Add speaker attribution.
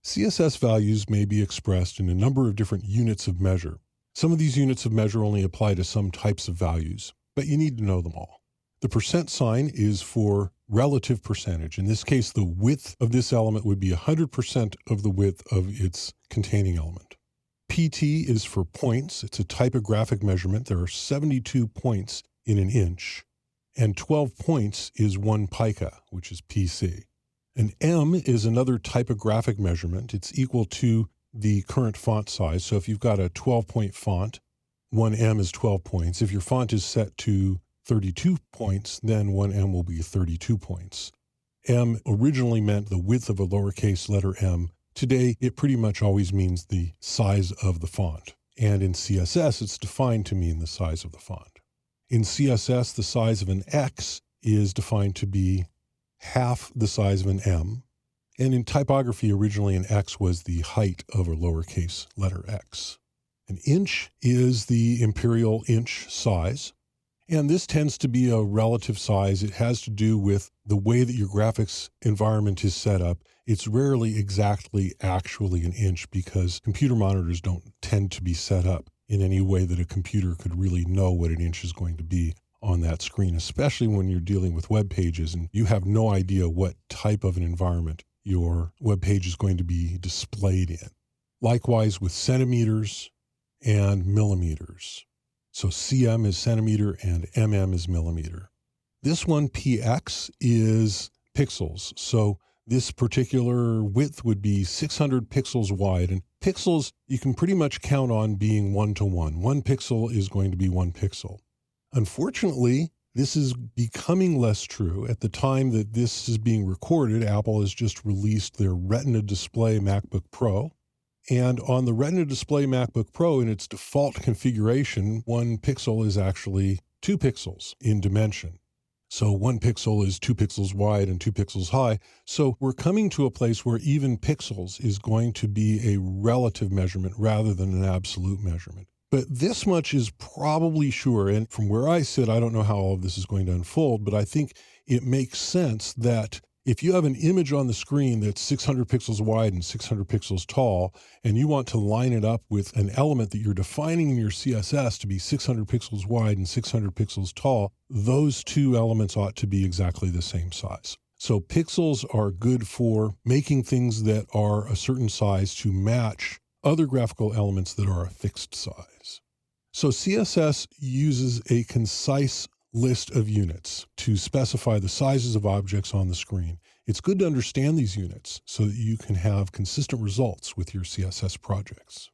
Speaker 1: CSS values may be expressed in a number of different units of measure. Some of these units of measure only apply to some types of values, but you need to know them all. The percent sign is for relative percentage. In this case, the width of this element would be 100% of the width of its containing element. PT is for points. It's a typographic measurement. There are 72 points in an inch, and 12 points is 1 pica, which is PC. An M is another typographic measurement. It's equal to the current font size. So if you've got a 12-point font, 1M is 12 points. If your font is set to 32 points, then 1M will be 32 points. M originally meant the width of a lowercase letter m. Today, it pretty much always means the size of the font. And in CSS, it's defined to mean the size of the font. In CSS, the size of an X is defined to be half the size of an M. And in typography, originally an X was the height of a lowercase letter x. An inch is the imperial inch size. And this tends to be a relative size. It has to do with the way that your graphics environment is set up. It's rarely exactly actually an inch because computer monitors don't tend to be set up in any way that a computer could really know what an inch is going to be on that screen, especially when you're dealing with web pages and you have no idea what type of an environment your web page is going to be displayed in. Likewise with centimeters and millimeters. So cm is centimeter and mm is millimeter. This one, px, is pixels. So this particular width would be 600 pixels wide. And pixels, you can pretty much count on being 1-to-1. 1 pixel is going to be 1 pixel. Unfortunately, this is becoming less true. At the time that this is being recorded, Apple has just released their Retina Display MacBook Pro. And on the Retina Display MacBook Pro, in its default configuration, 1 pixel is actually 2 pixels in dimension. So 1 pixel is 2 pixels wide and 2 pixels high. So we're coming to a place where even pixels is going to be a relative measurement rather than an absolute measurement. But this much is probably sure, and from where I sit, I don't know how all of this is going to unfold, but I think it makes sense that if you have an image on the screen that's 600 pixels wide and 600 pixels tall, and you want to line it up with an element that you're defining in your CSS to be 600 pixels wide and 600 pixels tall, those two elements ought to be exactly the same size. So pixels are good for making things that are a certain size to match other graphical elements that are a fixed size. So CSS uses a concise list of units to specify the sizes of objects on the screen. It's good to understand these units so that you can have consistent results with your CSS projects.